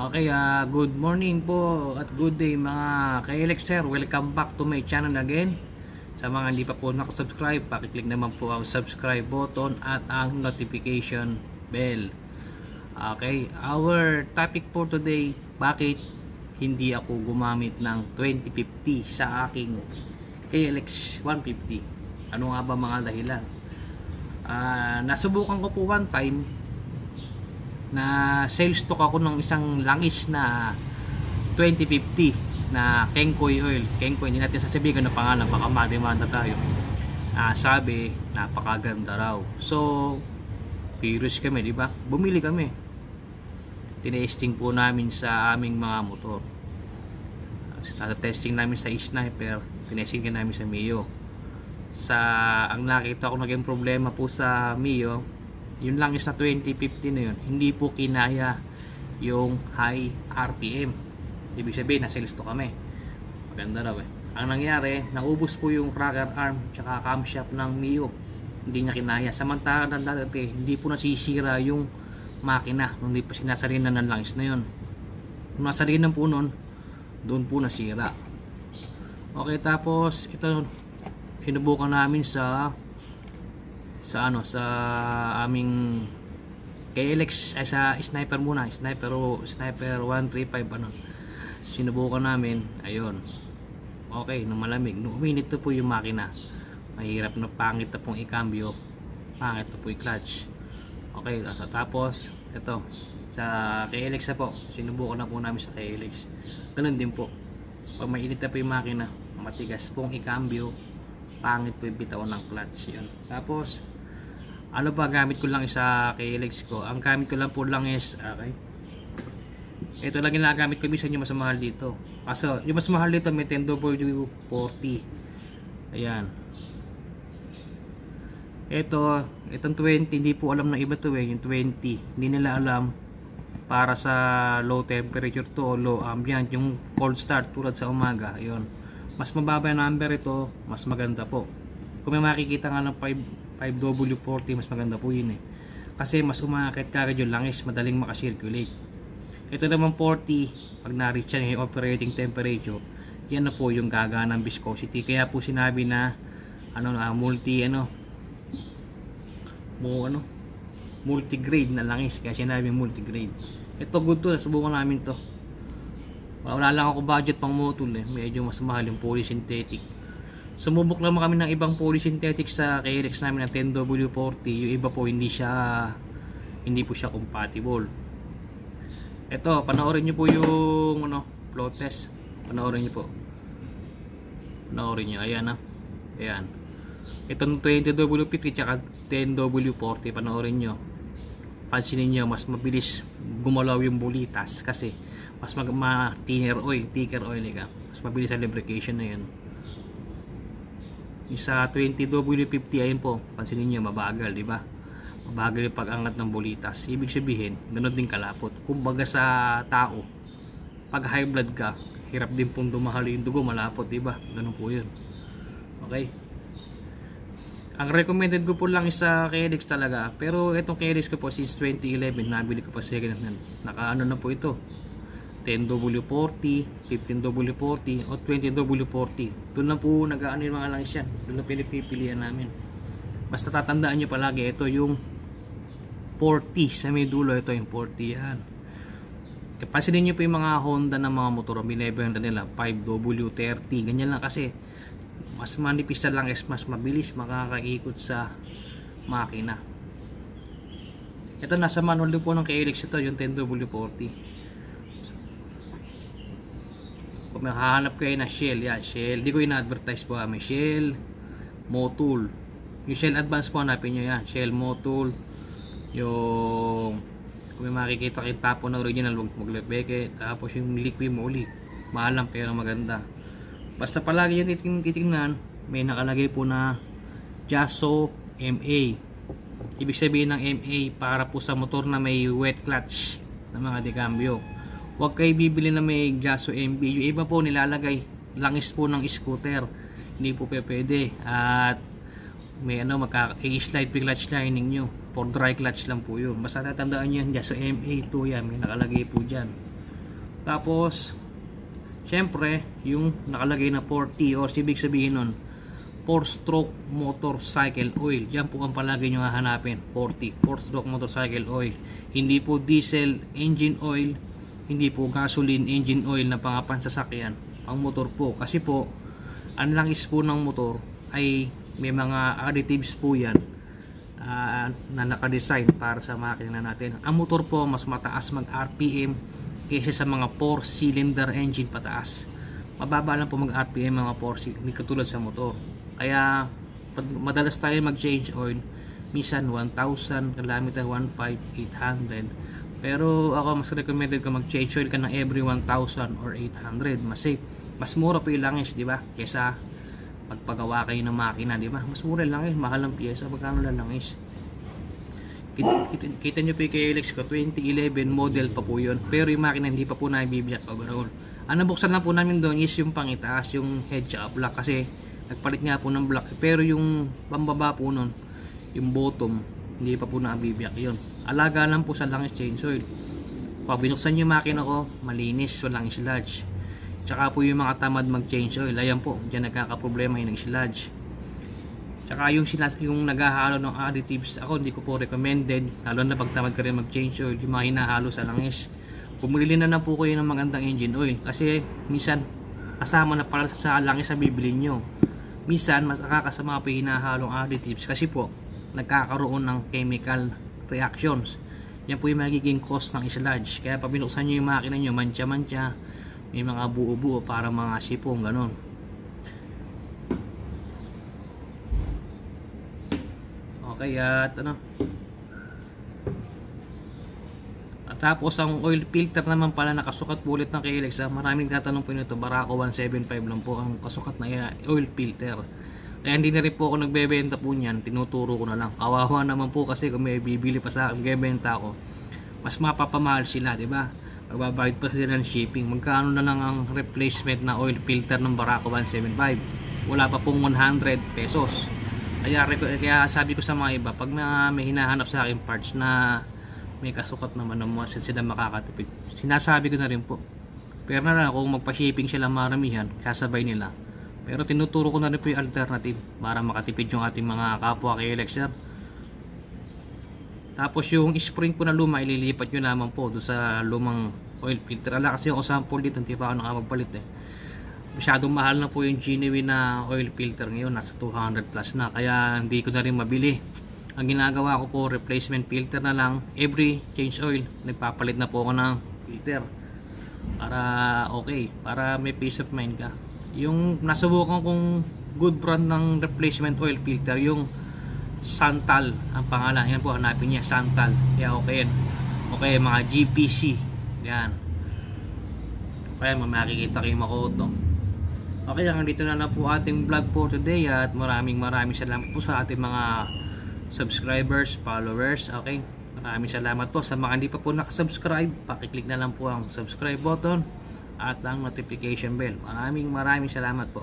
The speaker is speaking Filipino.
Okay, good morning po at good day mga ka-Elexer. Welcome back to my channel again. Sa mga hindi pa po nakasubscribe, pakiclick naman po ang subscribe button at ang notification bell. Okay, our topic for today, bakit hindi ako gumamit ng 2050 sa aking KLX 150? Ano nga ba mga dahilan? Nasubukan ko po one time na sales stock ako ng isang langis na 2050 na Kenkoy oil. Kenkoy, hindi natin sasabihin na pangalan, baka mademanda tayo. Sabi, napakaganda raw. So, curious kami, di ba? Bumili kami. Tinesting po namin sa aming mga motor. Testing namin sa Sniper, tinesting din namin sa Mio. Ang nakita ko naging problema po sa Mio, yun lang is na 2050 na yun, hindi po kinaya yung high RPM. Ibig sabihin, na-sales to kami. Maganda raw eh. Ang nangyari, naubos po yung cracker arm tsaka camshaft ng Mio. Hindi niya kinaya. Samantala ng dati, hindi po nasisira yung makina. Hindi pa sinasarinan ng langis na yun. Kung nasarinan po nun, doon po nasira. Okay, tapos ito, sinubukan namin sa aming KLX, sa Sniper muna, Sniper 135 sinubukan namin, ayun, okay, nung malamig, nung uminit na po yung makina, mahirap na, pangit na pong ikambyo, pangit na po yung clutch. Okay, tapos ito sa KLX na po, sinubukan na po namin sa KLX, ganun din po, pag mainit na po yung makina, matigas pong ikambyo, pangit po yung bitawan ng clutch. Yun. Tapos ano ba gamit ko lang sa KLX ko? Ang gamit ko lang po lang is, okay, ito lang ginagamit ko. Minsan yung mas mahal dito, kaso yung mas mahal dito may 10W40. Ayan, itong 20 hindi po alam ng iba to eh. Yung 20 hindi nila alam, para sa low temperature to, low ambient, yung cold start tulad sa umaga. Ayun, mas mababa yung number ito, mas maganda po. Kung may makikita nga ng 5W40, mas maganda po yun eh, kasi mas umakit kagad yung langis, madaling makasirculate. Ito naman 40, pag na-reach yan yung operating temperature, yan na po yung gagana ng viscosity. Kaya po sinabi na multigrade na langis, kaya sinabi multigrade. Ito good to, subukan namin to. Wala lang ako budget pang motul eh, medyo mas mahal yung polysynthetic. Sumubok naman kami ng ibang polysynthetic sa KLX namin na 10W40. Yung iba po hindi po siya compatible. Ito, panoorin nyo po yung flow test. Panoorin nyo po. Panoorin nyo, ayan na. Ayan. Itong 20W50 tsaka 10W40, panoorin nyo. Pansinin nyo, mas mabilis gumalaw yung bulitas kasi mas thicker oil ka. Mas mabilis ang lubrication na yun. Yung sa 20W50, ayun po, pansinin nyo, mabagal, di ba? Mabagal yung pag-angat ng bulitas. Ibig sabihin, ganoon din kalapot. Kumbaga sa tao, pag high blood ka, hirap din pong dumahalo yung dugo, malapot, di ba? Ganun po yun. Okay? Ang recommended ko po lang sa KLX talaga, pero itong KLX ko po since 2011, nabili ko pa second hand. Naka na po ito, 10W40, 15W40 o 20W40. Doon lang po nag-aano yung mga langis yan. Doon lang pinipilian namin. Basta tatandaan nyo palagi, ito yung 40 sa may dulo, ito yung 40 yan. Kapansinin nyo po yung mga Honda na mga motor, binibenta nila 5W30, ganyan lang kasi mas manipis na langis, mas mabilis makakaikot sa makina. Ito nasa manual din po ng KLX ito, yung 10W40. Kung mahahanap kayo na Shell, yan, Shell, di ko ina-advertise po, may Shell, Motul, yung Shell Advance po, hanapin nyo yan, Shell, Motul, yung kung may makikita kayo tapo na original, huwag maglipeke, tapos yung liquid moly, mahal lang pero maganda. Basta palagi yung titingnan, may nakalagay po na Jaso MA, ibig sabihin ng MA para po sa motor na may wet clutch na mga dekambyo. Huwag kayo bibili na may Jaso MB. Yung iba po nilalagay langis po ng scooter, hindi po pwede. At may slide po clutch lining nyo, for dry clutch lang po yun. Basta tatandaan nyo yan, Jaso MA2 yan, may nakalagay po dyan. Tapos syempre yung nakalagay na 4T o ibig sabihin nun 4-stroke motorcycle oil. Yan po ang palagi nyo hahanapin, 4stroke motorcycle oil. Hindi po diesel engine oil, hindi po gasoline engine oil na pangapansasakyan, ang motor po. Kasi po ang langis po ng motor ay may mga additives po yan na nakadesign para sa makina natin. Ang motor po mas mataas mag RPM kaysa sa mga 4-cylinder engine pataas. Mababa lang po mag RPM mga 4 hindi katulad sa motor. Kaya madalas tayo mag change oil, minsan 1,000 km, 1,500, 800. Pero ako mas recommended ko mag change oil ka ng every 1,000 or 800. Mas safe, mas mura pa yung langis, di ba? Kesa magpagawa kayo ng makina, di ba? Mas mura lang mahal ang piyesa, magkano lang langis. Kita nyo po yung KLX ko, 2011 model pa po yun, pero yung makina hindi pa po nabibiyak overall. Ang nabuksan lang po namin doon is yung pangitaas, yung head tsaka block, kasi nagpalit nga po ng block, pero yung pambaba po nun, yung bottom, hindi pa po nabibiyak yun. Alaga lang po sa langis change oil. Pag binuksan yung makina ko, malinis, walang sludge. Tsaka po yung mga tamad mag change oil, ayan po, dyan nagkakaproblema yung sludge. Tsaka yung naghahalo ng additives, ako hindi ko po recommended, lalo na pag tamad ka rin mag change oil, yung mga hinahalo sa langis. Pumili na po kayo ng magandang engine oil, kasi minsan kasama na pala sa langis sa bibili nyo. Minsan mas nakakasama pa yung hinahalong additives, kasi po nagkakaroon ng chemical reactions. Yan po yung magiging cause ng sludge. Kaya pag binuksan nyo yung makina nyo, mancha-mancha, may mga buo-buo para mga sipong ganon. Okay, at tapos ang oil filter naman pala nakasukat po ulit ng KLX. Maraming tatanong po nito, Barako 175 lang po ang kasukat na oil filter. Kaya hindi na rin po ako nagbebenta po niyan, tinuturo ko na lang. Kawawa naman po kasi kung may bibili pa sa akin, magbebenta ako, mas mapapamahal sila, di ba? Magbabayad pa sila ng shipping. Magkano na lang ang replacement na oil filter ng Barako 175? Wala pa pong 100 pesos. Kaya sabi ko sa mga iba, pag may hinahanap sa akin parts na may kasukat naman ng mga sila makakatipid, sinasabi ko na rin po. Pero na lang kung magpa-shipping sila maramihan, sasabay nila. Pero tinuturo ko na rin po yung alternative para makatipid yung ating mga kapwa KLXer. Tapos yung spring po na luma, ililipat nyo naman po doon sa lumang oil filter. Ala kasi yung sample dito, hindi pa ako nakapagpalit Masyadong mahal na po yung genuine na oil filter ngayon, nasa 200 plus na, kaya hindi ko na rin mabili. Ang ginagawa ko po, replacement filter na lang. Every change oil, nagpapalit na po ako ng filter para okay, para may peace of mind ka. Yung nasubukan kong good brand ng replacement oil filter, yung Santal ang pangalan. Yan po, hanapin niya, Santal. Yeah, okay yan. Okay, mga GPC yan. Okay, makikita kayo Makoto. Okay, hanggang dito na po ating vlog for today, at maraming salamat po sa ating mga subscribers, followers. Okay, maraming salamat po. Sa mga hindi pa po nakasubscribe, pakiclick na lang po ang subscribe button at ang notification bell. Maraming salamat po.